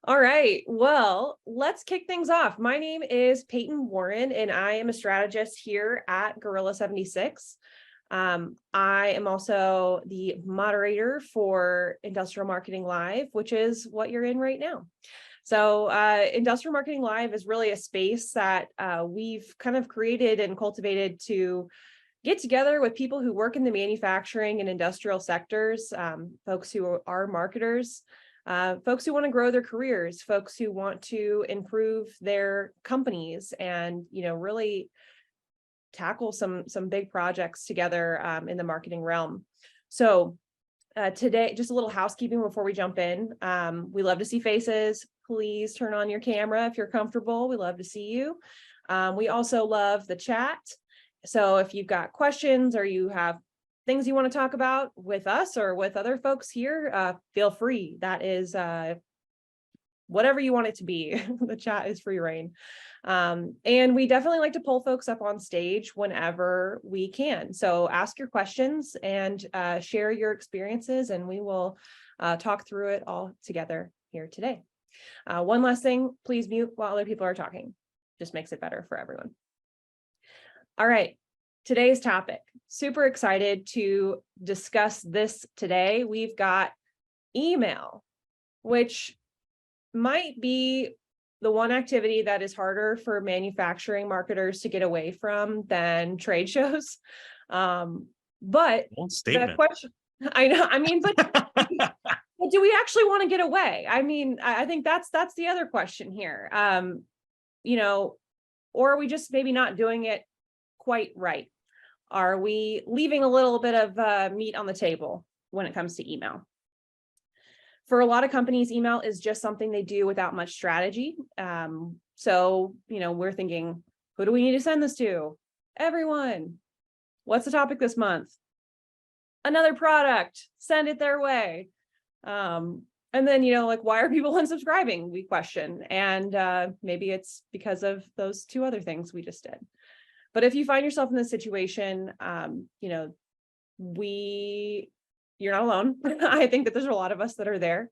All right. Well, let's kick things off. My name is Peyton Warren, and I am a strategist here at Gorilla 76. I am also the moderator for Industrial Marketing Live, which is what you're in right now. So Industrial Marketing Live is really a space that we've kind of created and cultivated to get together with people who work in the manufacturing and industrial sectors, folks who are marketers, folks who want to grow their careers, folks who want to improve their companies and, really tackle some big projects together in the marketing realm. So today, just a little housekeeping before we jump in. We love to see faces. Please turn on your camera if you're comfortable. We love to see you. We also love the chat. So if you've got questions or you have things you want to talk about with us or with other folks here, feel free. That is whatever you want it to be. The chat is free reign. And we definitely like to pull folks up on stage whenever we can. So ask your questions and share your experiences, and we will talk through it all together here today. One last thing, please mute while other people are talking. Just makes it better for everyone. All right, today's topic. Super excited to discuss this today. We've got email, which might be the one activity that is harder for manufacturing marketers to get away from than trade shows. But the question, I know, but do we actually want to get away? I think that's the other question here. Or are we just maybe not doing it quite right? Are we leaving a little bit of meat on the table when it comes to email? For a lot of companies, email is just something they do without much strategy. So, we're thinking, who do we need to send this to? Everyone. What's the topic this month? Another product, send it their way. And then, why are people unsubscribing? We question. And maybe it's because of those two other things we just did. But if you find yourself in this situation, you're not alone. I think that there's a lot of us that are there.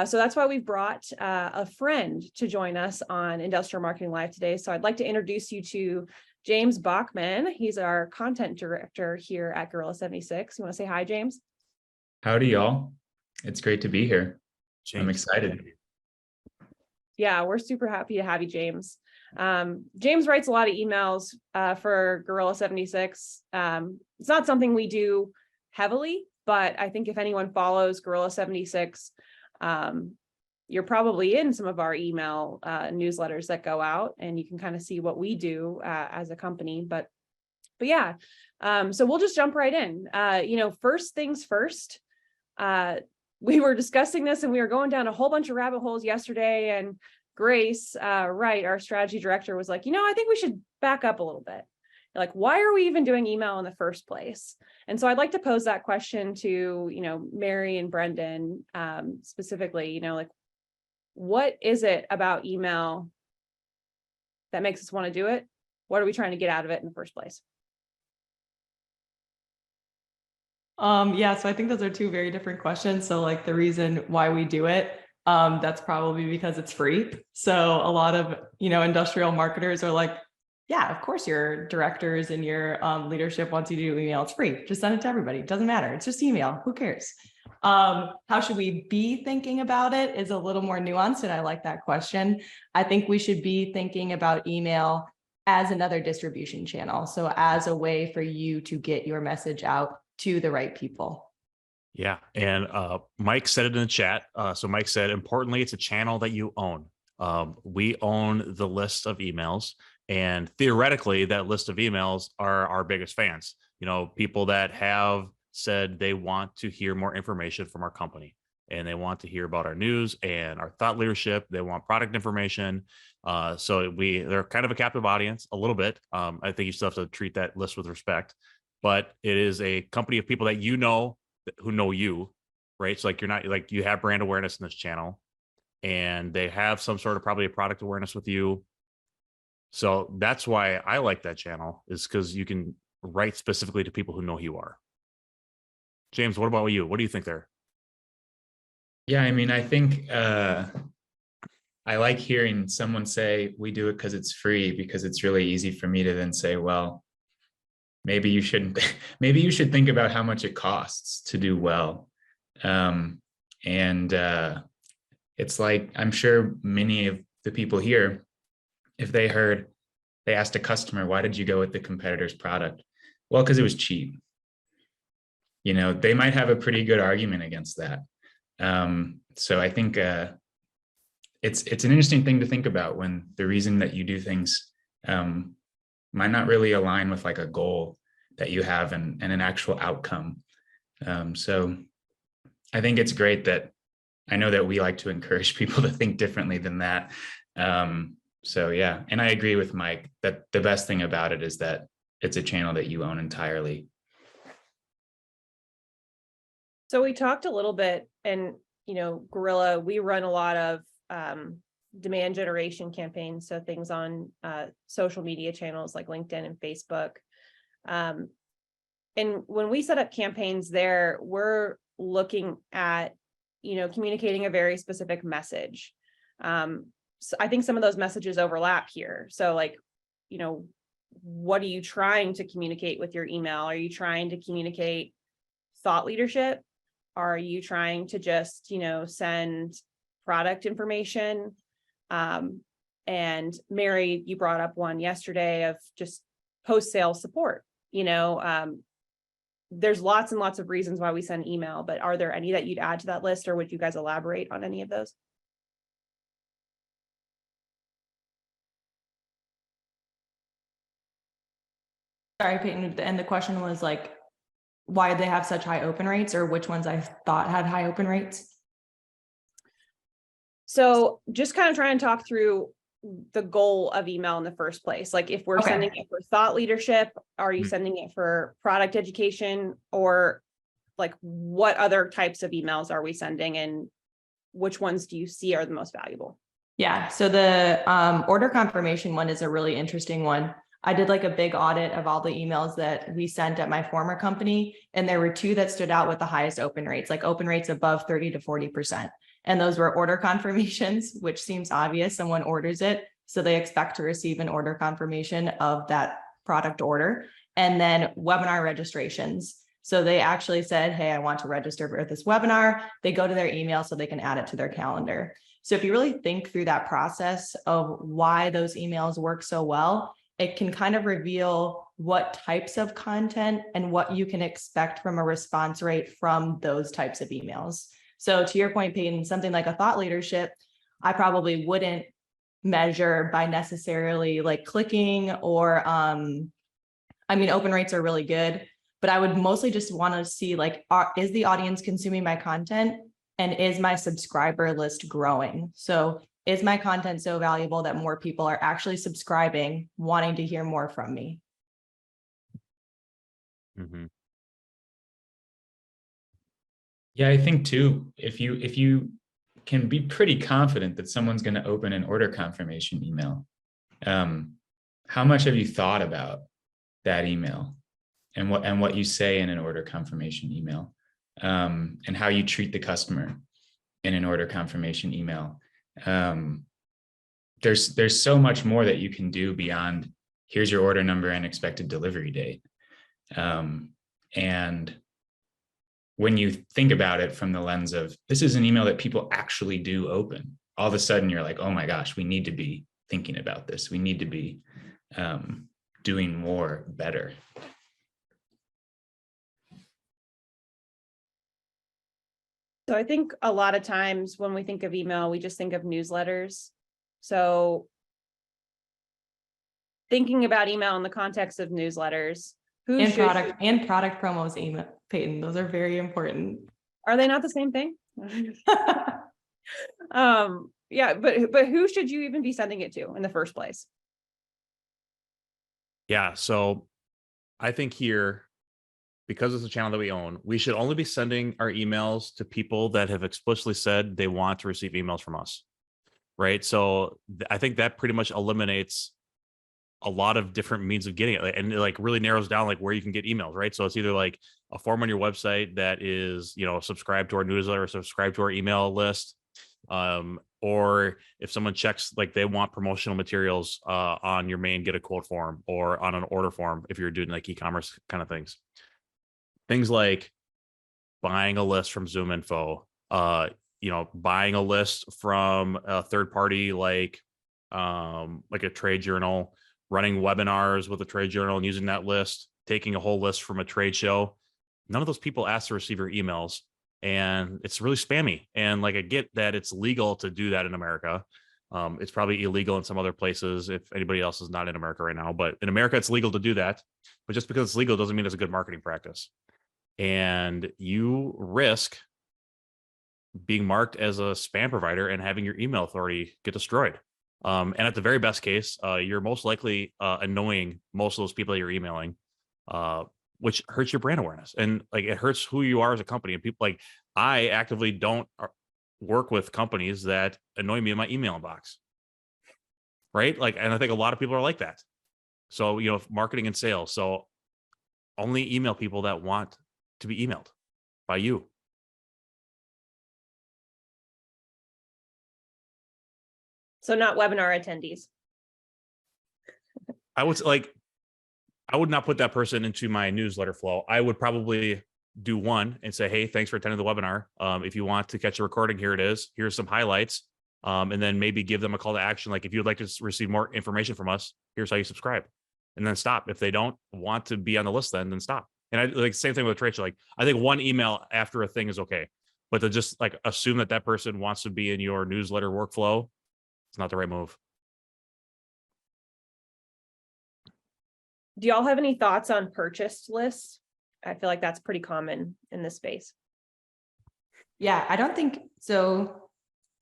So that's why we've brought a friend to join us on Industrial Marketing Live today. So I'd like to introduce you to James Bachman. He's our content director here at Gorilla 76. You want to say hi, James? Howdy, y'all. It's great to be here. James. I'm excited. Yeah, we're super happy to have you, James. James writes a lot of emails for Gorilla 76. It's not something we do heavily, but I think if anyone follows Gorilla 76, you're probably in some of our email newsletters that go out, and you can kind of see what we do as a company. But yeah, so we'll just jump right in. First things first, we were discussing this and we were going down a whole bunch of rabbit holes yesterday, and Grace, our strategy director, was like, I think we should back up a little bit. Like, why are we even doing email in the first place? And so I'd like to pose that question to, Mary and Brendan specifically, what is it about email that makes us want to do it? What are we trying to get out of it in the first place? Yeah, so I think those are two very different questions. So the reason why we do it, that's probably because it's free. So a lot of, industrial marketers are like, yeah, of course your directors and your leadership wants you to do email. It's free. Just send it to everybody. It doesn't matter. It's just email. Who cares? How should we be thinking about it is a little more nuanced, and I like that question. I think we should be thinking about email as another distribution channel. So as a way for you to get your message out to the right people. Yeah. And Mike said it in the chat. So Mike said, importantly, it's a channel that you own. We own the list of emails, and theoretically that list of emails are our biggest fans. People that have said they want to hear more information from our company, and they want to hear about our news and our thought leadership. They want product information. So they're kind of a captive audience a little bit. I think you still have to treat that list with respect, but it is a company of people that who know you, right? So you're not you have brand awareness in this channel, and they have some sort of probably a product awareness with you. So that's why I like that channel, is because you can write specifically to people who know who you are. James, what about you? What do you think there? Yeah, I think I like hearing someone say we do it because it's free, because it's really easy for me to then say, well, maybe you shouldn't, maybe you should think about how much it costs to do well. It's like, I'm sure many of the people here, if they asked a customer, why did you go with the competitor's product? Well, because it was cheap. They might have a pretty good argument against that. So I think it's an interesting thing to think about when the reason that you do things might not really align with like a goal that you have and an actual outcome. So I think it's great that I know that we like to encourage people to think differently than that. So yeah, and I agree with Mike that the best thing about it is that it's a channel that you own entirely. So we talked a little bit, and Gorilla, we run a lot of demand generation campaigns, so things on social media channels like LinkedIn and Facebook. And when we set up campaigns there, we're looking at communicating a very specific message. So I think some of those messages overlap here. So like, what are you trying to communicate with your email? Are you trying to communicate thought leadership? Are you trying to just, send product information? And Mary, you brought up one yesterday of just post-sale support. There's lots and lots of reasons why we send email, but are there any that you'd add to that list, or would you guys elaborate on any of those? Sorry, Peyton, and the question was like, why did they have such high open rates, or which ones I thought had high open rates? So just kind of try and talk through the goal of email in the first place. Like if we're sending it for thought leadership, are you sending it for product education, or like what other types of emails are we sending, and which ones do you see are the most valuable? Yeah, so the order confirmation one is a really interesting one. I did like a big audit of all the emails that we sent at my former company, and there were two that stood out with the highest open rates, like open rates above 30 to 40%. And those were order confirmations, which seems obvious. Someone orders it, so they expect to receive an order confirmation of that product order. And then webinar registrations. So they actually said, hey, I want to register for this webinar. They go to their email so they can add it to their calendar. So if you really think through that process of why those emails work so well, it can kind of reveal what types of content and what you can expect from a response rate from those types of emails. So to your point, Peyton, something like a thought leadership, I probably wouldn't measure by necessarily like clicking or, open rates are really good, but I would mostly just want to see like, is the audience consuming my content, and is my subscriber list growing? So is my content so valuable that more people are actually subscribing, wanting to hear more from me? Mm-hmm. Yeah, I think too, if you can be pretty confident that someone's going to open an order confirmation email, how much have you thought about that email and what you say in an order confirmation email, and how you treat the customer in an order confirmation email? There's so much more that you can do beyond here's your order number and expected delivery date. And when you think about it from the lens of this is an email that people actually do open, all of a sudden you're like, oh my gosh, we need to be thinking about this. We need to be doing more better. So I think a lot of times when we think of email, we just think of newsletters. So thinking about email in the context of newsletters, Product promos, email, Peyton, those are very important. Are they not the same thing? Yeah, but who should you even be sending it to in the first place? Yeah, so I think here, because it's a channel that we own, we should only be sending our emails to people that have explicitly said they want to receive emails from us, right? So I think that pretty much eliminates a lot of different means of getting it, and it like really narrows down like where you can get emails, right? So it's either like a form on your website that is, subscribe to our newsletter, subscribe to our email list, or if someone checks like they want promotional materials on your main get a quote form or on an order form, if you're doing like e-commerce kind of things like buying a list from Zoom Info, buying a list from a third party like a trade journal, running webinars with a trade journal and using that list, taking a whole list from a trade show. None of those people ask to receive your emails, and it's really spammy. And like I get that it's legal to do that in America. It's probably illegal in some other places if anybody else is not in America right now, but in America it's legal to do that. But just because it's legal doesn't mean it's a good marketing practice. And you risk being marked as a spam provider and having your email authority get destroyed. And at the very best case, you're most likely annoying most of those people that you're emailing, which hurts your brand awareness. And like it hurts who you are as a company. And people like I actively don't work with companies that annoy me in my email inbox. Right. Like, and I think a lot of people are like that. So, marketing and sales. So only email people that want to be emailed by you. So not webinar attendees. I would not put that person into my newsletter flow. I would probably do one and say, hey, thanks for attending the webinar. If you want to catch a recording, here it is. Here's some highlights. And then maybe give them a call to action. Like if you'd like to receive more information from us, here's how you subscribe. And then stop. If they don't want to be on the list, then stop. And I like same thing with Rachel. Like I think one email after a thing is okay. But to just like assume that person wants to be in your newsletter workflow, it's not the right move. Do y'all have any thoughts on purchased lists? I feel like that's pretty common in this space. Yeah, I don't think so.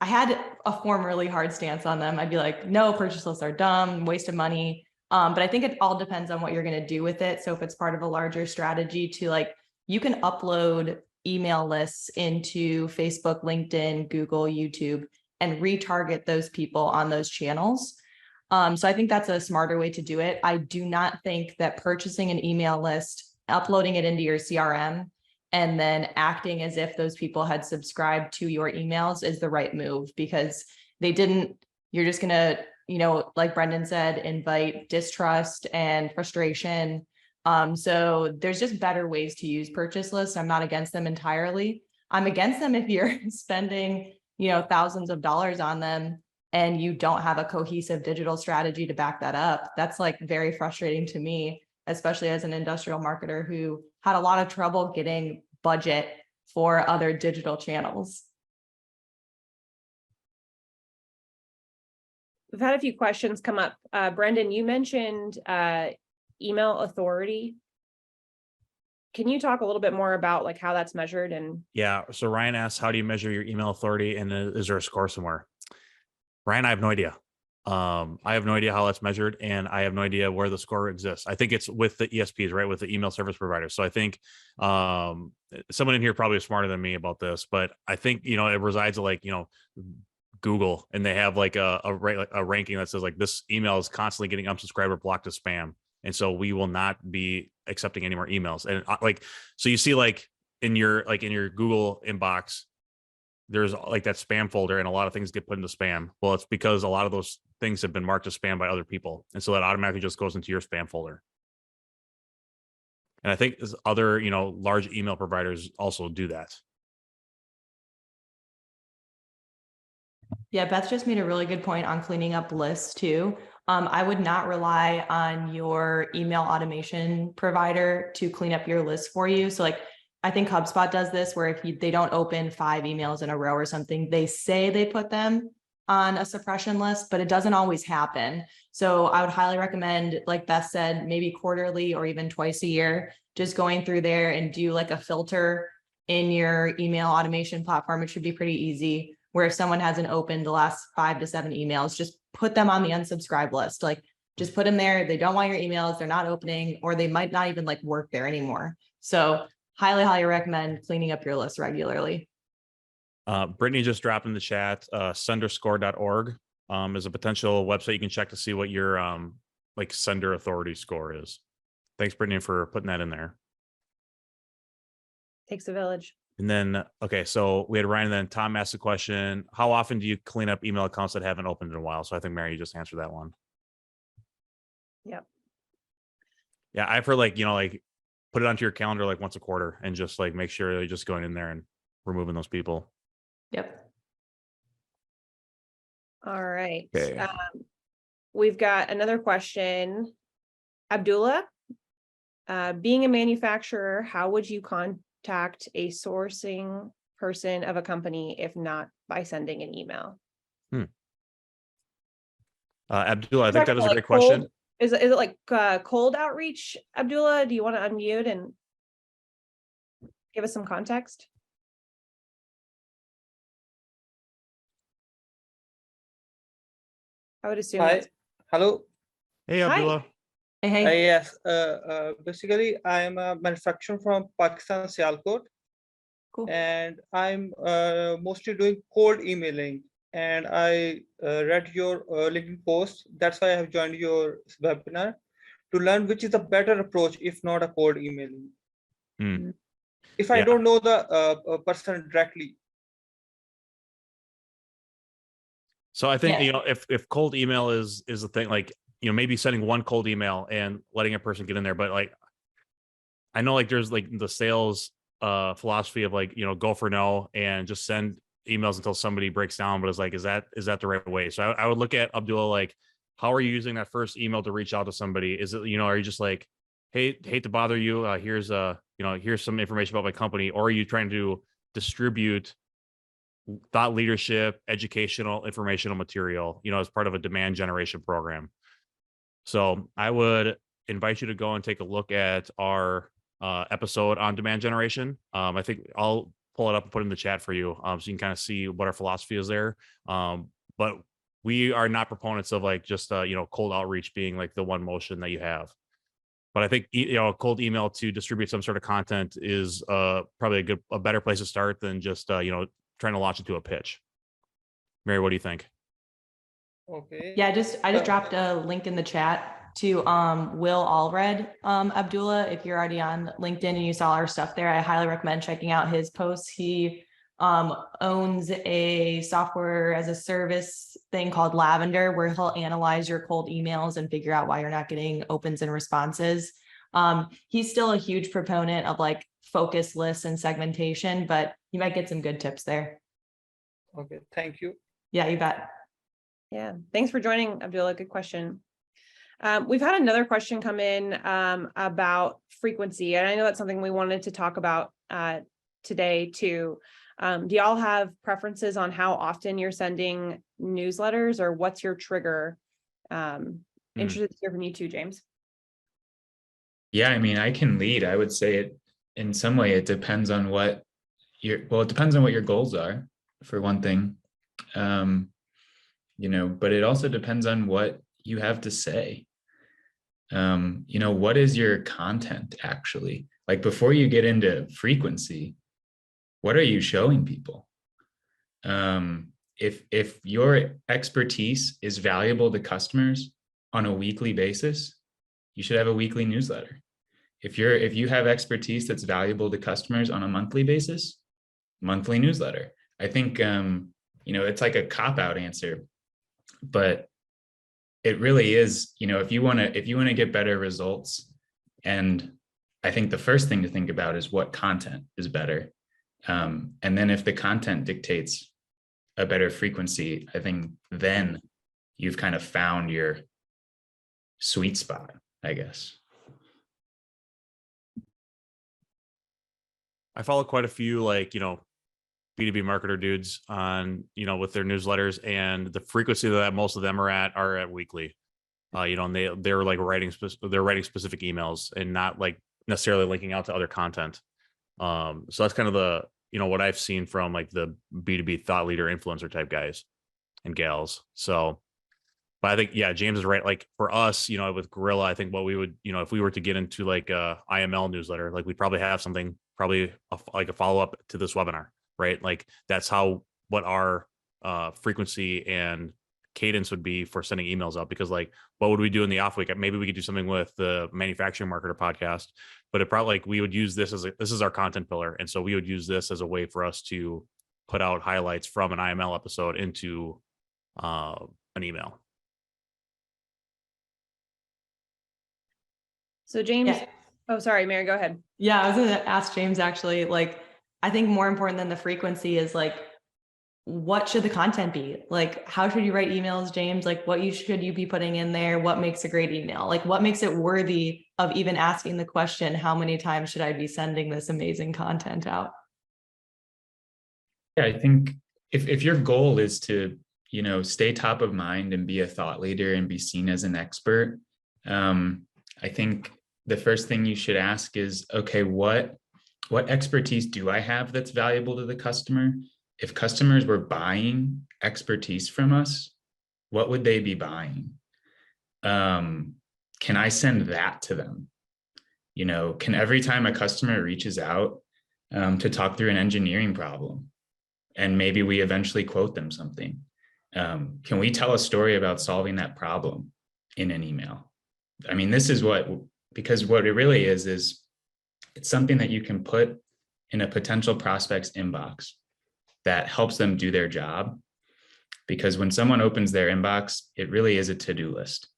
I had a formerly hard stance on them. I'd be like, no, purchase lists are dumb, waste of money. But I think it all depends on what you're going to do with it. So if it's part of a larger strategy to like, you can upload email lists into Facebook, LinkedIn, Google, YouTube, and retarget those people on those channels. So I think that's a smarter way to do it. I do not think that purchasing an email list, uploading it into your CRM, and then acting as if those people had subscribed to your emails is the right move, because they didn't. You're just going to, like Brendan said, invite distrust and frustration. So there's just better ways to use purchase lists. I'm not against them entirely. I'm against them if you're spending, thousands of dollars on them and you don't have a cohesive digital strategy to back that up. That's like very frustrating to me, especially as an industrial marketer who had a lot of trouble getting budget for other digital channels. We've had a few questions come up. Brendan, you mentioned email authority. Can you talk a little bit more about like how that's measured? And yeah, so Ryan asks, how do you measure your email authority, and is there a score somewhere? Ryan, I have no idea. I have no idea how that's measured, and I have no idea where the score exists. I think it's with the ESPs, right? With the email service providers. So I think someone in here probably is smarter than me about this, but I think, it resides at like, Google, and they have like a ranking that says like this email is constantly getting unsubscribed or blocked as spam. And so we will not be accepting any more emails. And so you see like in your Google inbox, there's like that spam folder, and a lot of things get put into spam. Well, it's because a lot of those things have been marked as spam by other people. And so that automatically just goes into your spam folder. And I think other, large email providers also do that. Yeah, Beth just made a really good point on cleaning up lists too. I would not rely on your email automation provider to clean up your list for you. So like, I think HubSpot does this where if they don't open 5 emails in a row or something, they say they put them on a suppression list, but it doesn't always happen. So I would highly recommend, like Beth said, maybe quarterly or even twice a year, just going through there and do like a filter in your email automation platform. It should be pretty easy, where if someone hasn't opened the last 5 to 7 emails, just put them on the unsubscribe list. Like just put them there. They don't want your emails. They're not opening, or they might not even like work there anymore. So highly recommend cleaning up your list regularly. Brittany just dropped in the chat, senderscore.org is a potential website you can check to see what your like sender authority score is. Thanks, Brittany, for putting that in there. takes a village. And then, okay, so we had Ryan, and then Tom asked the question, how often do you clean up email accounts that haven't opened in a while? So I think, Mary, you just answered that one. Yep. Yeah, I've heard like, like put it onto your calendar like once a quarter and just like make sure you're just going in there and removing those people. Yep. All right. Okay. We've got another question. Abdullah, being a manufacturer, how would you contact a sourcing person of a company if not by sending an email? Abdullah, I think that is a great cold, question. Is it like cold outreach, Abdullah? Do you want to unmute and give us some context? I would assume Hi, that's hello. Hey, Hi. Abdullah. Hey. Yes, basically, I am a manufacturer from Pakistan, Sialkot, Cool. and I'm mostly doing cold emailing. And I read your LinkedIn post. That's why I have joined your webinar to learn which is the better approach, if not a cold emailing. If I Yeah. don't know the person directly. So I think, Yeah. if cold email is the thing, like, maybe sending one cold email and letting a person get in there, but like, I know like there's like the sales philosophy of like, go for no and just send emails until somebody breaks down. But it's like, is that the right way? So I would look at Abdullah, like, how are you using that first email to reach out to somebody? Is it, are you just like, hey, hate to bother you. Here's here's some information about my company. Or are you trying to distribute thought leadership, educational, informational material, as part of a demand generation program? So I would invite you to go and take a look at our episode on demand generation. I think I'll pull it up and put it in the chat for you, so you can kind of see what our philosophy is there. But we are not proponents of like just cold outreach being like the one motion that you have. But I think a cold email to distribute some sort of content is probably a better place to start than just trying to launch it to a pitch. Mary, what do you think? Okay. Yeah, I just dropped a link in the chat to Will Allred, Abdullah. If you're already on LinkedIn and you saw our stuff there, I highly recommend checking out his posts. He owns a software as a service thing called Lavender, where he'll analyze your cold emails and figure out why you're not getting opens and responses. He's still a huge proponent of like focus lists and segmentation, but you might get some good tips there. Okay, thank you. Yeah, you bet. Yeah, thanks for joining, Abdullah. Good question. We've had another question come in about frequency, and I know that's something we wanted to talk about today too. Do y'all have preferences on how often you're sending newsletters, or what's your trigger? Interested to hear from you too, James. Yeah, I mean, I can lead. I would say it in some way, it depends on what it depends on what your goals are, for one thing. But it also depends on what you have to say. What is your content actually? Like, before you get into frequency, what are you showing people? If your expertise is valuable to customers on a weekly basis, you should have a weekly newsletter. If you have expertise that's valuable to customers on a monthly basis, monthly newsletter. I think it's like a cop-out answer, but it really is, if you want to get better results, and I think the first thing to think about is what content is better. And then if the content dictates a better frequency, I think then you've kind of found your sweet spot, I guess. I follow quite a few like, B2B marketer dudes on, with their newsletters, and the frequency that most of them are at weekly. And they're like writing specific emails and not like necessarily linking out to other content. So that's kind of the, what I've seen from like the B2B thought leader influencer type guys and gals. So, but I think, yeah, James is right. Like for us, with Gorilla, I think what we would, if we were to get into like a IML newsletter, like we'd probably have something, like a follow-up to this webinar, right? Like that's what our frequency and cadence would be for sending emails out, because like, what would we do in the off week? Maybe we could do something with the manufacturing marketer podcast, but it probably like we would use this as this is our content pillar. And so we would use this as a way for us to put out highlights from an IML episode into an email. So James, Yeah. oh, sorry, Mary, go ahead. Yeah, I was going to ask James actually, like, I think more important than the frequency is like, what should the content be? Like, how should you write emails, James? Like, should you be putting in there? What makes a great email? Like, what makes it worthy of even asking the question, how many times should I be sending this amazing content out? Yeah, I think if your goal is to, stay top of mind and be a thought leader and be seen as an expert, I think the first thing you should ask is, okay, what expertise do I have that's valuable to the customer? If customers were buying expertise from us, what would they be buying? Can I send that to them? Can every time a customer reaches out to talk through an engineering problem, and maybe we eventually quote them something, can we tell a story about solving that problem in an email? I mean, because what it really is it's something that you can put in a potential prospect's inbox that helps them do their job. Because when someone opens their inbox, it really is a to-do list.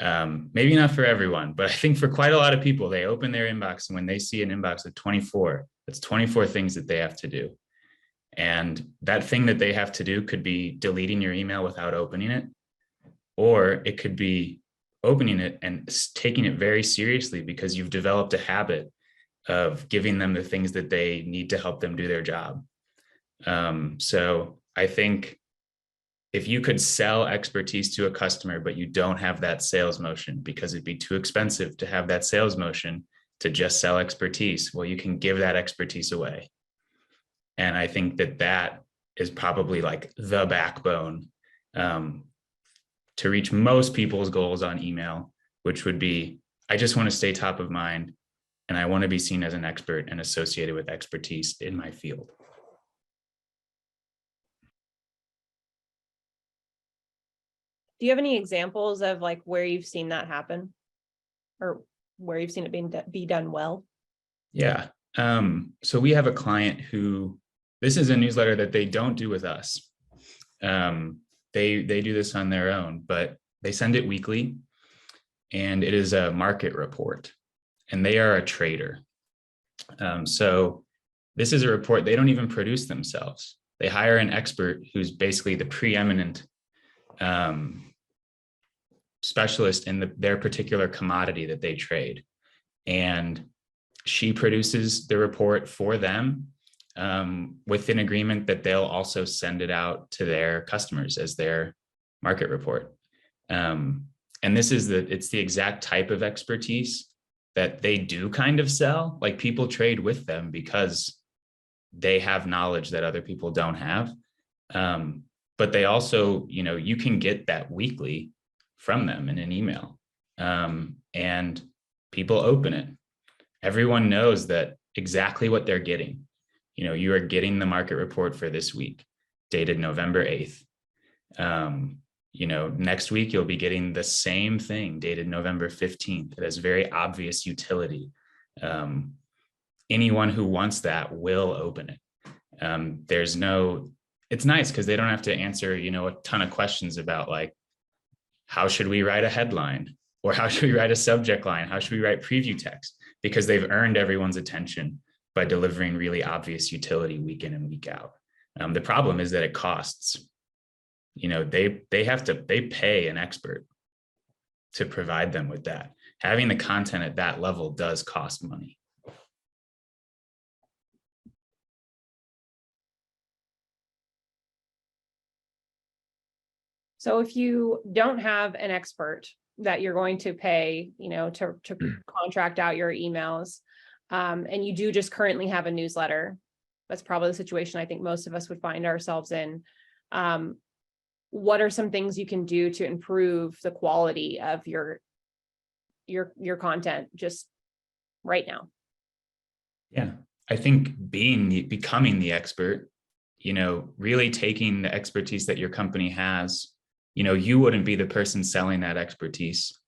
Maybe not for everyone, but I think for quite a lot of people, they open their inbox, and when they see an inbox of 24, that's 24 things that they have to do. And that thing that they have to do could be deleting your email without opening it, or it could be opening it and taking it very seriously because you've developed a habit of giving them the things that they need to help them do their job. So I think if you could sell expertise to a customer, but you don't have that sales motion because it'd be too expensive to have that sales motion to just sell expertise, well, you can give that expertise away. And I think that is probably like the backbone to reach most people's goals on email, which would be, I just want to stay top of mind, and I want to be seen as an expert and associated with expertise in my field. Do you have any examples of like where you've seen that happen, or where you've seen it be done well? Yeah. So we have a client who, this is a newsletter that they don't do with us. They do this on their own, but they send it weekly, and it is a market report, and they are a trader. So this is a report they don't even produce themselves. They hire an expert who's basically the preeminent specialist in their particular commodity that they trade. And she produces the report for them with an agreement that they'll also send it out to their customers as their market report. And this is it's the exact type of expertise that they do kind of sell. Like, people trade with them because they have knowledge that other people don't have. But they also, you can get that weekly from them in an email, and people open it. Everyone knows that exactly what they're getting. You are getting the market report for this week, dated November 8th. Next week, you'll be getting the same thing dated November 15th. It has very obvious utility. Anyone who wants that will open it. It's nice because they don't have to answer, a ton of questions about like, how should we write a headline, or how should we write a subject line? How should we write preview text? Because they've earned everyone's attention by delivering really obvious utility week in and week out. The problem is that it costs. They pay an expert to provide them with that. Having the content at that level does cost money. So if you don't have an expert that you're going to pay, to contract out your emails, and you do just currently have a newsletter, that's probably the situation I think most of us would find ourselves in. What are some things you can do to improve the quality of your content just right now? Yeah, I think becoming the expert, really taking the expertise that your company has You wouldn't be the person selling that expertise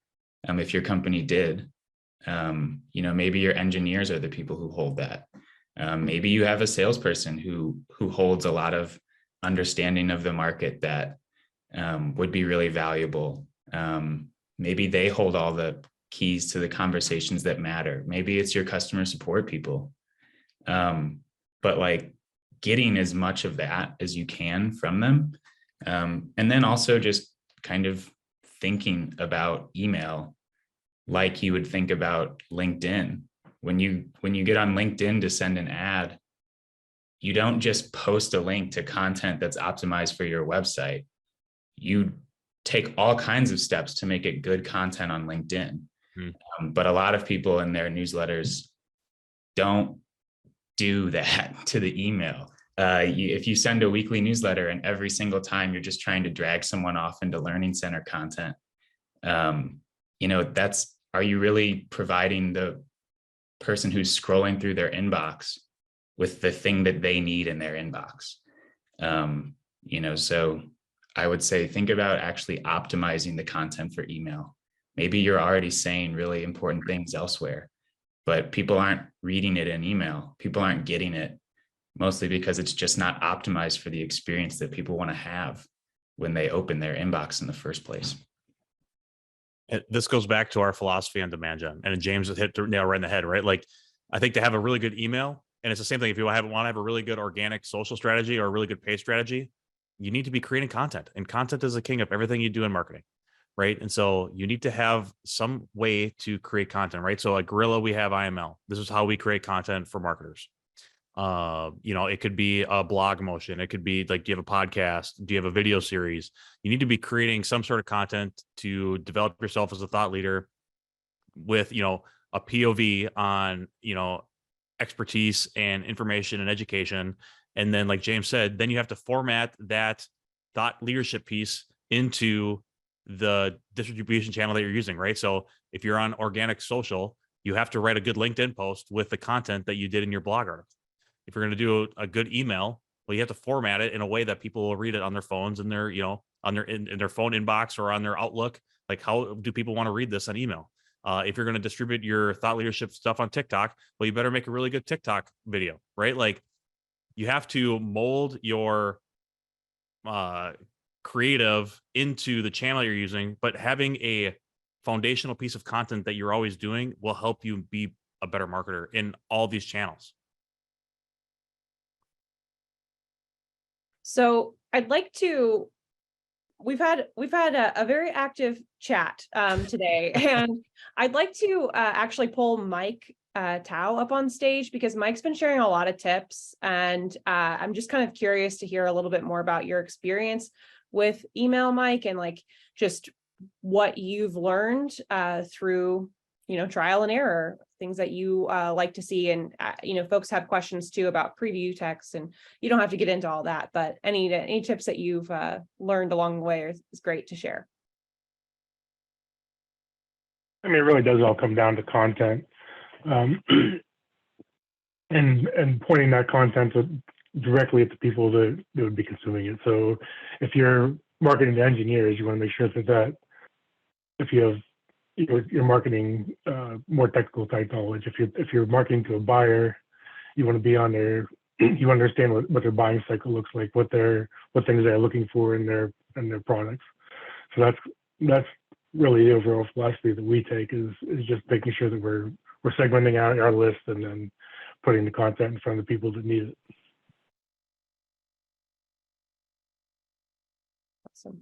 if your company did. Maybe your engineers are the people who hold that. Maybe you have a salesperson who holds a lot of understanding of the market that would be really valuable. Maybe they hold all the keys to the conversations that matter. Maybe it's your customer support people. But like getting as much of that as you can from them. And then also just kind of thinking about email like you would think about LinkedIn. When you get on LinkedIn to send an ad, you don't just post a link to content that's optimized for your website. You take all kinds of steps to make it good content on LinkedIn. But a lot of people in their newsletters don't do that to the email. If you send a weekly newsletter and every single time you're just trying to drag someone off into Learning Center content, are you really providing the person who's scrolling through their inbox with the thing that they need in their inbox? So I would say think about actually optimizing the content for email. Maybe you're already saying really important things elsewhere, but people aren't reading it in email. People aren't getting it, mostly because it's just not optimized for the experience that people want to have when they open their inbox in the first place. This goes back to our philosophy on demand gen, and James hit the nail right in the head, right? Like, I think to have a really good email, and it's the same thing if you want to have a really good organic social strategy or a really good paid strategy, you need to be creating content, and content is the king of everything you do in marketing, right? And so you need to have some way to create content, right? So at Gorilla, we have IML. This is how we create content for marketers. It could be a blog motion. It could be like, do you have a podcast? Do you have a video series? You need to be creating some sort of content to develop yourself as a thought leader with, a POV on, expertise and information and education. And then, like James said, then you have to format that thought leadership piece into the distribution channel that you're using, right? So if you're on organic social, you have to write a good LinkedIn post with the content that you did in your blog article. If you're going to do a good email, well, you have to format it in a way that people will read it on their phones and their, on their in their phone inbox or on their Outlook. Like, how do people want to read this on email? If you're going to distribute your thought leadership stuff on TikTok, well, you better make a really good TikTok video, right? Like, you have to mold your creative into the channel you're using, but having a foundational piece of content that you're always doing will help you be a better marketer in all these channels. So we've had a very active chat today, and I'd like to actually pull Mike Tao up on stage, because Mike's been sharing a lot of tips, and I'm just kind of curious to hear a little bit more about your experience with email, Mike, and like just what you've learned through trial and error, things that you like to see. And folks have questions too about preview text, and you don't have to get into all that, but any tips that you've learned along the way is great to share. I mean, it really does all come down to content, and pointing that content directly at the people that would be consuming it. So if you're marketing to engineers, you want to make sure that if you have you're marketing more technical type knowledge. If you're marketing to a buyer, you want to be on their, you understand what their buying cycle looks like, what things they're looking for in their products. So that's really the overall philosophy that we take, is just making sure that we're segmenting out our list and then putting the content in front of the people that need it. Awesome.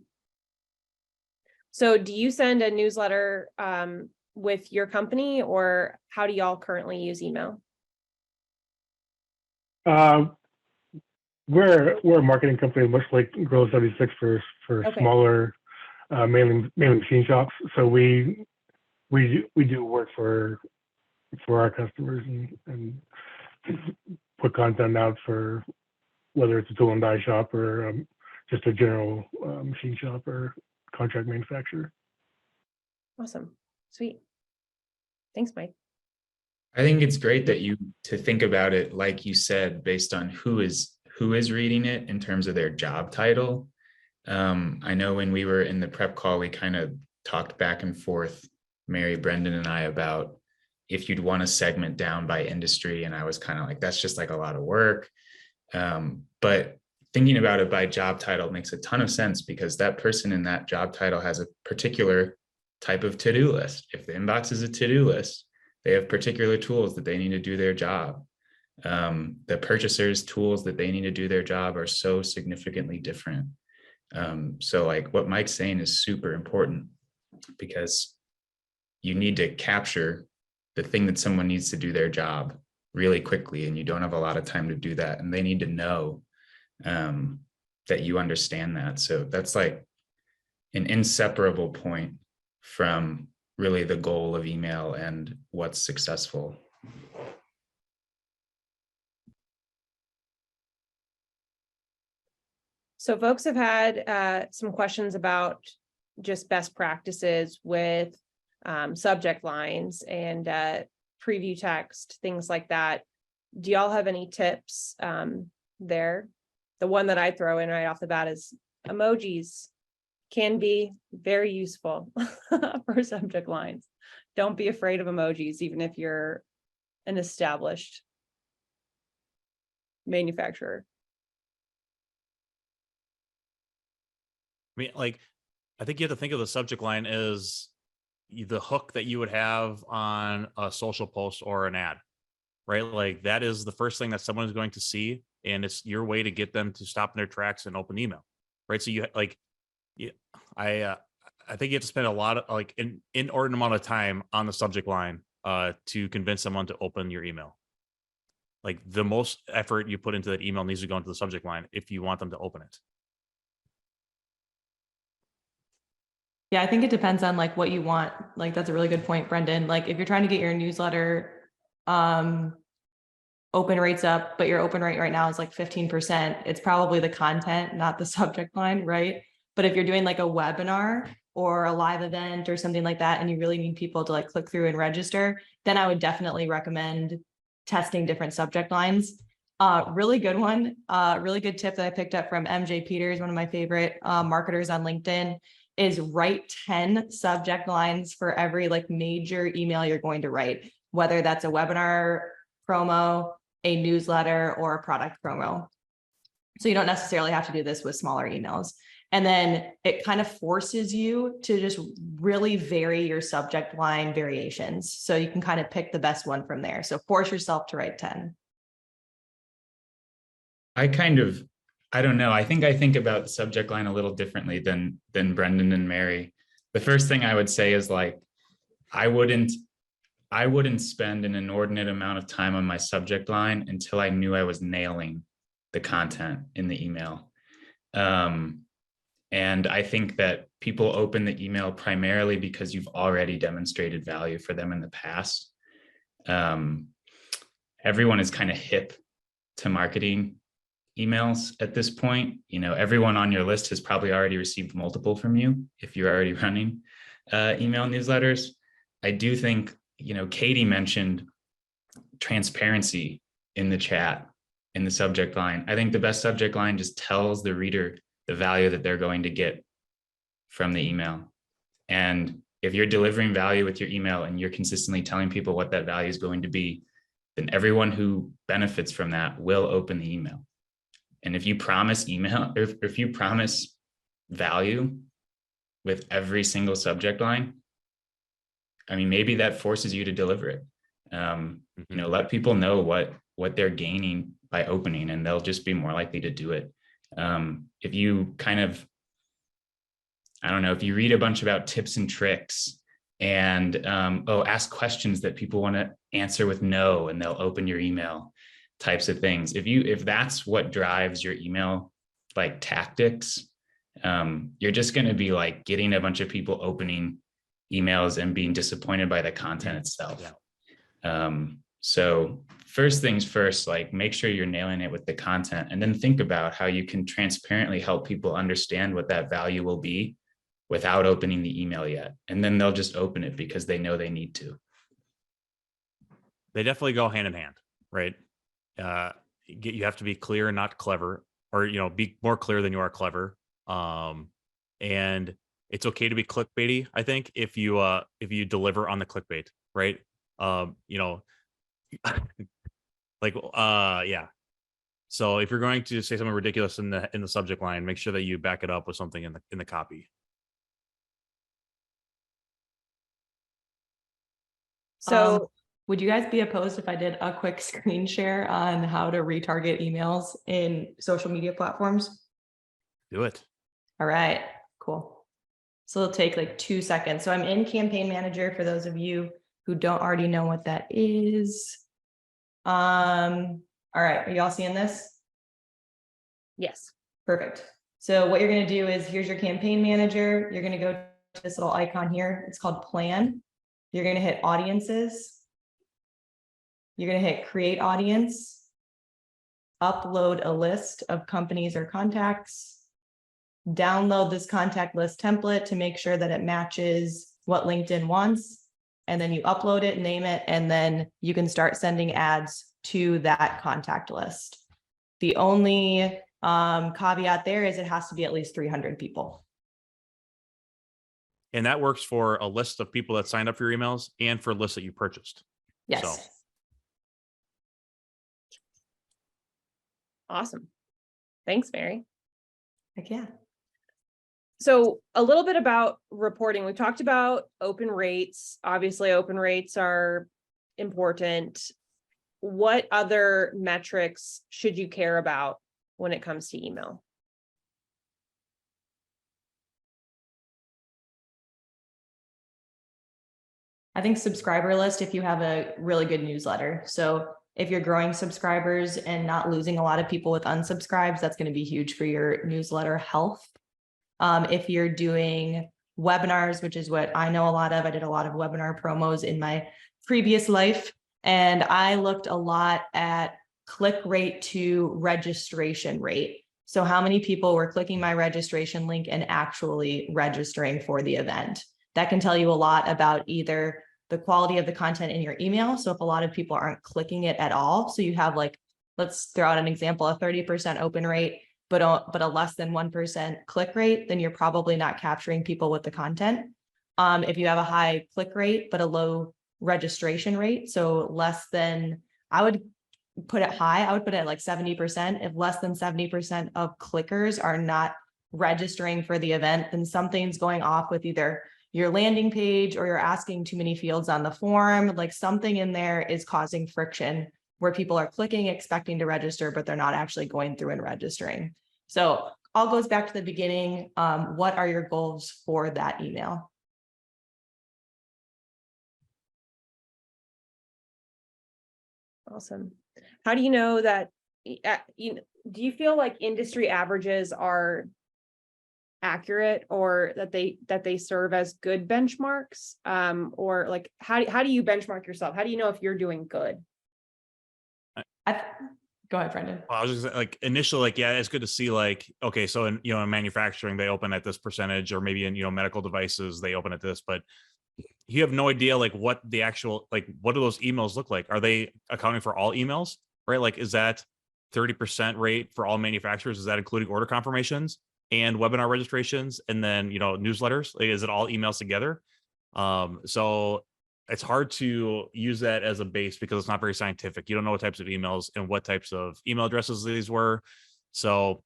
So do you send a newsletter with your company, or how do y'all currently use email? We're a marketing company, much like Gorilla 76 for Okay. smaller mailing machine shops. So we do work for our customers and put content out for whether it's a tool and die shop or just a general machine shop or contract manufacturer. Awesome. Sweet. Thanks, Mike. I think it's great that to think about it, like you said, based on who is reading it in terms of their job title. I know when we were in the prep call, we kind of talked back and forth, Mary, Brendan, and I, about if you'd want to segment down by industry. And I was kind of like, that's just like a lot of work. But thinking about it by job title makes a ton of sense, because that person in that job title has a particular type of to-do list. If the inbox is a to-do list, they have particular tools that they need to do their job. The purchasers' tools that they need to do their job are so significantly different. So like what Mike's saying is super important, because you need to capture the thing that someone needs to do their job really quickly, and you don't have a lot of time to do that, and they need to know that you understand that. So that's like an inseparable point from really the goal of email and what's successful. So folks have had some questions about just best practices with subject lines and preview text, things like that. Do y'all have any tips there? The one that I throw in right off the bat is emojis can be very useful for subject lines. Don't be afraid of emojis, even if you're an established manufacturer. I mean, like, I think you have to think of the subject line as the hook that you would have on a social post or an ad, right? Like that is the first thing that someone is going to see, and it's your way to get them to stop in their tracks and open email, right? So you like, I think you have to spend a lot of like an inordinate amount of time on the subject line to convince someone to open your email. Like the most effort you put into that email needs to go into the subject line if you want them to open it. Yeah, I think it depends on like what you want. Like that's a really good point, Brendan. Like if you're trying to get your newsletter open rates up, but your open rate right now is like 15%, it's probably the content, not the subject line, right? But if you're doing like a webinar or a live event or something like that, and you really need people to like click through and register, then I would definitely recommend testing different subject lines. Really good one, really good tip that I picked up from MJ Peters, one of my favorite marketers on LinkedIn, is write 10 subject lines for every like major email you're going to write, whether that's a webinar promo, a newsletter, or a product promo. So you don't necessarily have to do this with smaller emails. And then it kind of forces you to just really vary your subject line variations. So you can kind of pick the best one from there. So force yourself to write 10. I don't know. I think about the subject line a little differently than Brendan and Mary. The first thing I would say is like, I wouldn't spend an inordinate amount of time on my subject line until I knew I was nailing the content in the email. And I think that people open the email primarily because you've already demonstrated value for them in the past. Everyone is kind of hip to marketing emails at this point. You know, everyone on your list has probably already received multiple from you if you're already running email newsletters. I do think, you know, Katie mentioned transparency in the chat, in the subject line. I think the best subject line just tells the reader the value that they're going to get from the email. And if you're delivering value with your email and you're consistently telling people what that value is going to be, then everyone who benefits from that will open the email. And if you promise email, if you promise value with every single subject line, I mean, maybe that forces you to deliver it. You know, let people know what they're gaining by opening, and they'll just be more likely to do it. If you kind of, I don't know, if you read a bunch about tips and tricks and ask questions that people want to answer with no, and they'll open your email types of things. If that's what drives your email like tactics, you're just going to be like getting a bunch of people opening emails and being disappointed by the content itself. So first things first, like make sure you're nailing it with the content, and then think about how you can transparently help people understand what that value will be without opening the email yet. And then they'll just open it because they know they need to. They definitely go hand in hand, right? You have to be clear and not clever, or, you know, be more clear than you are clever. And it's okay to be clickbaity, I think, if you deliver on the clickbait, right? You know, like yeah. So if you're going to say something ridiculous in the subject line, make sure that you back it up with something in the copy. So would you guys be opposed if I did a quick screen share on how to retarget emails in social media platforms? Do it. All right, cool. So it'll take like 2 seconds. So I'm in Campaign Manager for those of you who don't already know what that is. All right, are y'all seeing this? yes. Perfect. So what you're going to do is here's your Campaign Manager. You're going to go to this little icon here. It's called Plan. You're going to hit Audiences. You're going to hit Create Audience. Upload a list of companies or contacts. Download this contact list template to make sure that it matches what LinkedIn wants. And then you upload it, name it, and then you can start sending ads to that contact list. The only caveat there is it has to be at least 300 people. And that works for a list of people that signed up for your emails and for lists that you purchased. Yes. So. Awesome. Thanks, Mary. Heck yeah. So a little bit about reporting. We've talked about open rates. Obviously, open rates are important. What other metrics should you care about when it comes to email? I think subscriber list, if you have a really good newsletter. So if you're growing subscribers and not losing a lot of people with unsubscribes, that's going to be huge for your newsletter health. If you're doing webinars, which is what I know a lot of, I did a lot of webinar promos in my previous life, and I looked a lot at click rate to registration rate. So how many people were clicking my registration link and actually registering for the event? That can tell you a lot about either the quality of the content in your email. So if a lot of people aren't clicking it at all, so you have like, let's throw out an example, a 30% open rate, but a less than 1% click rate, then you're probably not capturing people with the content. If you have a high click rate, but a low registration rate, so less than, I would put it high, I would put it at like 70%. If less than 70% of clickers are not registering for the event, then something's going off with either your landing page or you're asking too many fields on the form, like something in there is causing friction where people are clicking, expecting to register, but they're not actually going through and registering. So all goes back to the beginning. What are your goals for that email? Awesome. How do you know that, do you feel like industry averages are accurate, or that they serve as good benchmarks? Or like, how do you benchmark yourself? How do you know if you're doing good? Go ahead, Brendan. I was just like initially, like, yeah, it's good to see, like, okay, so in in manufacturing they open at this percentage, or maybe in medical devices they open at this, but you have no idea like what the actual, like, what do those emails look like? Are they accounting for all emails, right? Like, is that 30% rate for all manufacturers? Is that including order confirmations and webinar registrations and then newsletters? Like, is it all emails together? So it's hard to use that as a base because it's not very scientific. You don't know what types of emails and what types of email addresses these were. So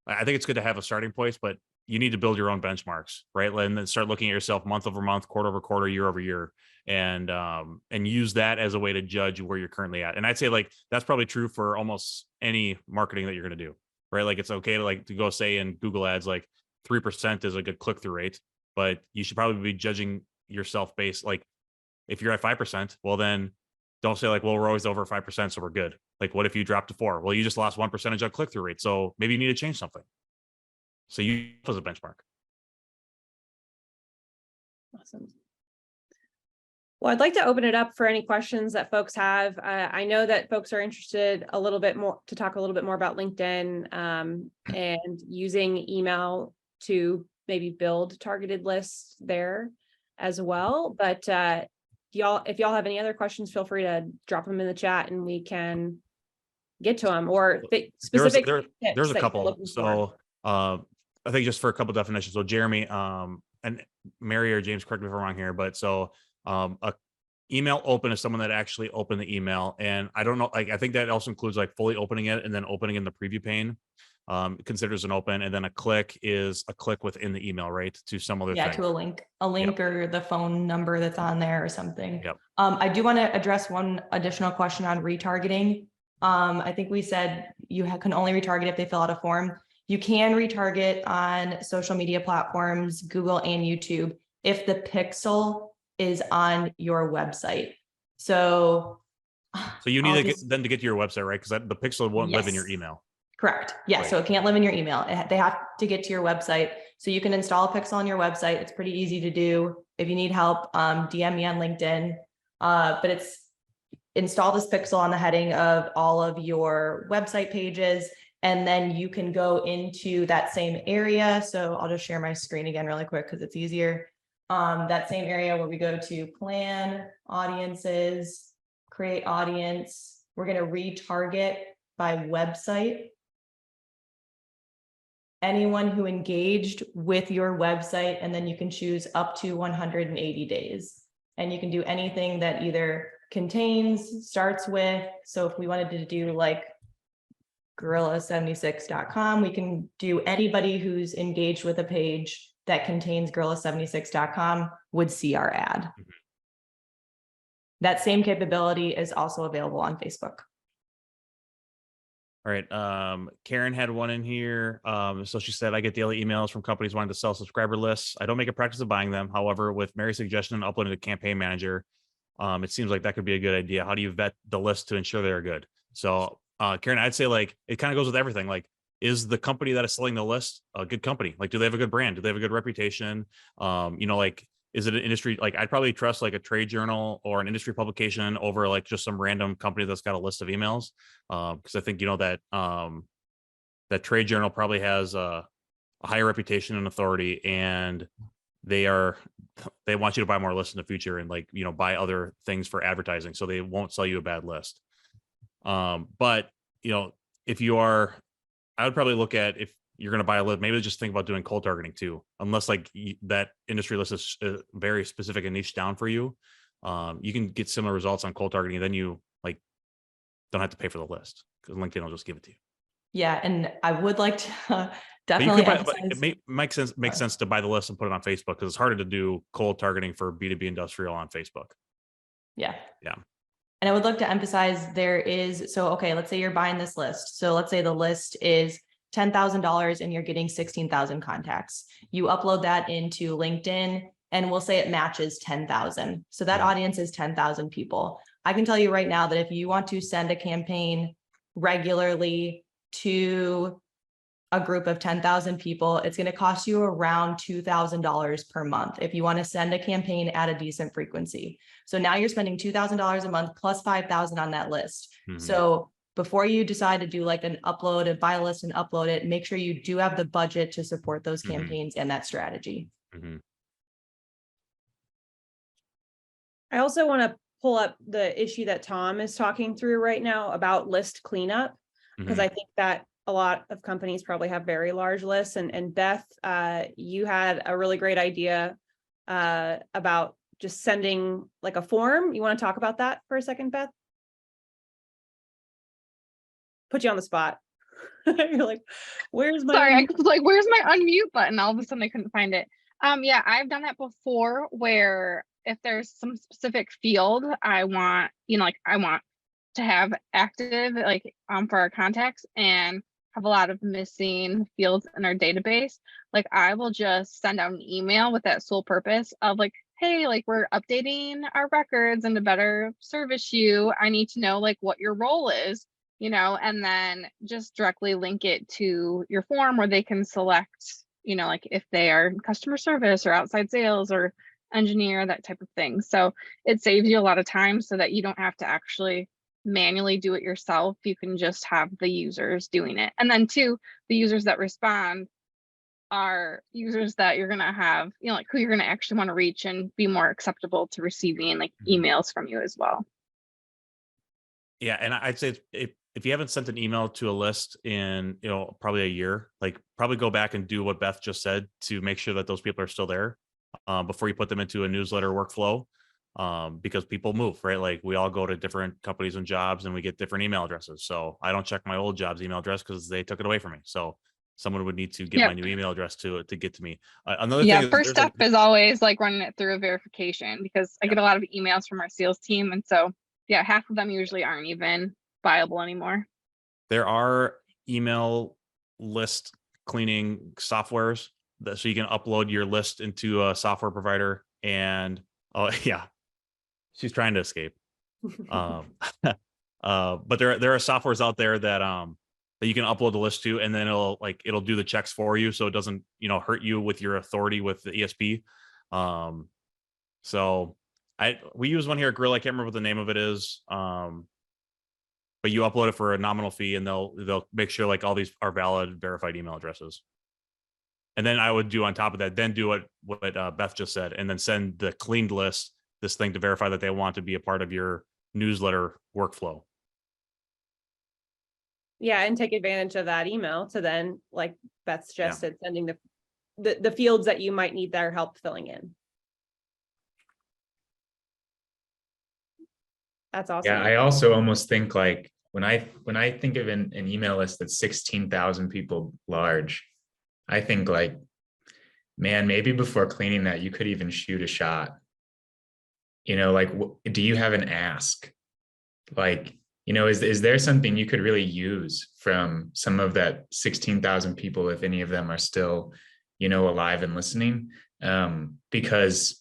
I think it's good to have a starting point, but you need to build your own benchmarks, right? And then start looking at yourself month over month, quarter over quarter, year over year, and use that as a way to judge where you're currently at. And I'd say like that's probably true for almost any marketing that you're going to do, right? Like it's okay to go say in Google Ads like 3% is a good click-through rate, but you should probably be judging yourself based, like, if you're at 5%, well, then don't say like, well, we're always over 5%, so we're good. Like, what if you drop to 4? Well, you just lost 1% on click-through rate. So maybe you need to change something. So you as a benchmark. Awesome. Well, I'd like to open it up for any questions that folks have. I know that folks are interested a little bit more to talk a little bit more about LinkedIn and using email to maybe build targeted lists there as well. But if y'all have any other questions, feel free to drop them in the chat and we can get to them, or specific there's a couple. So I think just for a couple definitions. So Jeremy, and Mary or James, correct me if I'm wrong here, but so a email open is someone that actually opened the email. And I don't know, like, I think that also includes like fully opening it and then opening in the preview pane. Considers an open, and then a click is a click within the email, right? To some other Yeah, thing. to a link or the phone number that's on there or something. Yep. I do want to address one additional question on retargeting. I think we said you can only retarget if they fill out a form. You can retarget on social media platforms, Google and YouTube, if the pixel is on your website. So you need I'll to just- get to your website, right? Because the pixel won't live in your Yes. email. Correct. Yeah. Right. So it can't live in your email. They have to get to your website. So you can install a pixel on your website. It's pretty easy to do. If you need help, DM me on LinkedIn. But it's install this pixel on the heading of all of your website pages. And then you can go into that same area. So I'll just share my screen again really quick because it's easier. That same area where we go to plan, audiences, create audience. We're going to retarget by website. Anyone who engaged with your website, and then you can choose up to 180 days. And you can do anything that either contains, starts with. So if we wanted to do like gorilla76.com, we can do anybody who's engaged with a page that contains gorilla76.com would see our ad. Mhm. That same capability is also available on Facebook. All right. Karen had one in here. So she said, I get daily emails from companies wanting to sell subscriber lists. I don't make a practice of buying them. However, with Mary's suggestion and uploading to Campaign Manager, it seems like that could be a good idea. How do you vet the list to ensure they're good? So Karen, I'd say like, it kind of goes with everything. Like, is the company that is selling the list a good company? Like, do they have a good brand? Do they have a good reputation? Like, is it an industry? Like, I'd probably trust like a trade journal or an industry publication over like just some random company that's got a list of emails. Because I think, that that trade journal probably has a higher reputation and authority, and they want you to buy more lists in the future and like, buy other things for advertising. So they won't sell you a bad list. But if you are, I would probably look at, if you're going to buy a list, maybe just think about doing cold targeting too, unless like that industry list is very specific and niche down for you. You can get similar results on cold targeting, and then you like don't have to pay for the list because LinkedIn will just give it to you. Yeah, and I would like to But definitely but emphasize. it makes sense to buy the list and put it on Facebook, because it's harder to do cold targeting for B2B industrial on Facebook. Yeah. Yeah. And I would like to emphasize okay, let's say you're buying this list. So let's say the list is $10,000 and you're getting 16,000 contacts. You upload that into LinkedIn and we'll say it matches 10,000. So that audience is 10,000 people. I can tell you right now that if you want to send a campaign regularly to a group of 10,000 people, it's going to cost you around $2,000 per month if you want to send a campaign at a decent frequency. So now you're spending $2,000 a month plus 5,000 on that list. Mhm. So before you decide to do like an upload and buy a list and upload it, make sure you do have the budget to support those campaigns and that strategy. Mhm. I also want to pull up the issue that Tom is talking through right now about list cleanup, because I think that a lot of companies probably have very large lists. And Beth, you had a really great idea about just sending like a form. You want to talk about that for a second, Beth? Put you on the spot. You're like, where's my Sorry, I was like, where's my unmute button? All of a sudden I couldn't find it. Yeah, I've done that before, where if there's some specific field I want, I want to have active, like for our contacts, and have a lot of missing fields in our database, like I will just send out an email with that sole purpose of like, hey, like we're updating our records and to better service you, I need to know like what your role is, and then just directly link it to your form where they can select, like if they are customer service or outside sales or engineer, that type of thing. So it saves you a lot of time so that you don't have to actually manually do it yourself. You can just have the users doing it. And then two, the users that respond are users that you're going to have, like who you're going to actually want to reach and be more acceptable to receiving like emails from you as well. Yeah, and I'd say if you haven't sent an email to a list in probably a year, like probably go back and do what Beth just said to make sure that those people are still there before you put them into a newsletter workflow, because people move, right? Like we all go to different companies and jobs, and we get different email addresses. So I don't check my old job's email address because they took it away from me. So someone would need to get my Yep. new email address to get to me. Another Yeah, thing is first there's step is always like running it through a verification, because I get a lot of emails from our sales team. And so, yeah, half of them usually aren't even viable anymore. there are email list cleaning softwares that so you can upload your list into a software provider. And oh yeah, she's trying to escape. But there are softwares out there that you can upload the list to, and then it'll do the checks for you, so it doesn't hurt you with your authority with the ESP. So we use one here at Grill. I can't remember what the name of it is. But you upload it for a nominal fee, and they'll make sure like all these are valid, verified email addresses. And then I would do on top of that, then do what Beth just said, and then send the cleaned list, this thing to verify that they want to be a part of your newsletter workflow. Yeah, and take advantage of that email to then, like Beth just said, sending the fields that you might need their help filling in. That's awesome. Yeah, I also almost think like when I think of an email list that's 16,000 people large, I think like, man, maybe before cleaning that, you could even shoot a shot. Like, do you have an ask? Like, is there something you could really use from some of that 16,000 people, if any of them are still, alive and listening? Because,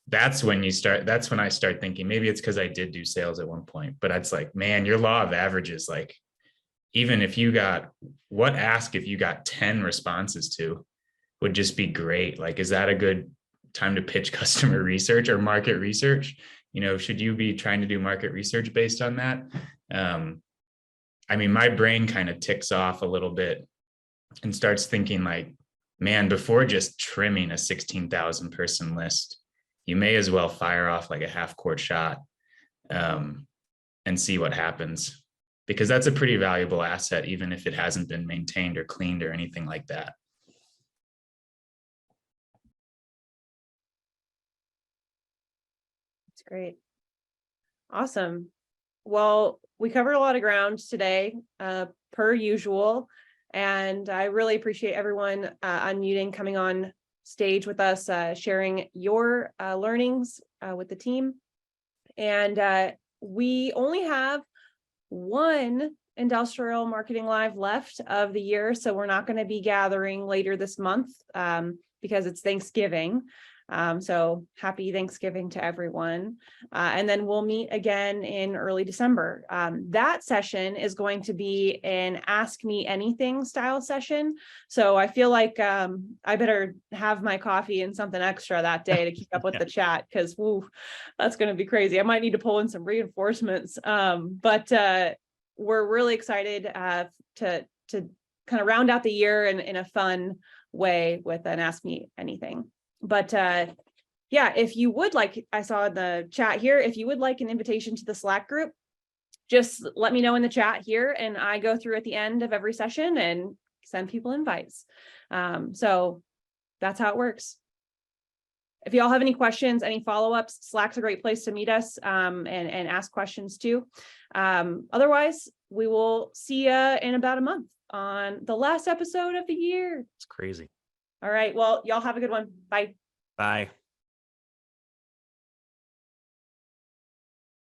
that's when I start thinking, maybe it's because I did do sales at one point, but it's like, man, your law of averages, like, even if you got if you got 10 responses to, would just be great. Like, is that a good time to pitch customer research or market research? Should you be trying to do market research based on that? I mean, my brain kind of ticks off a little bit and starts thinking like, man, before just trimming a 16,000 person list, you may as well fire off like a half court shot and see what happens, because that's a pretty valuable asset, even if it hasn't been maintained or cleaned or anything like that. That's great. Awesome. Well, we covered a lot of ground today, per usual, and I really appreciate everyone unmuting, coming on stage with us, sharing your learnings with the team. And we only have one Industrial Marketing Live left of the year, so we're not going to be gathering later this month because it's Thanksgiving. So happy Thanksgiving to everyone. And then we'll meet again in early December. That session is going to be an Ask Me Anything style session. So I feel like I better have my coffee and something extra that day to keep up with the chat, because that's going to be crazy. I might need to pull in some reinforcements. But we're really excited to kind of round out the year in a fun way with an Ask Me Anything. But yeah, if you would like, I saw in the chat here, if you would like an invitation to the Slack group, just let me know in the chat here, and I go through at the end of every session and send people invites. So that's how it works. If y'all have any questions, any follow-ups, Slack's a great place to meet us and ask questions too. Otherwise, we will see you in about a month on the last episode of the year. It's crazy. All right. Well, y'all have a good one. Bye. Bye.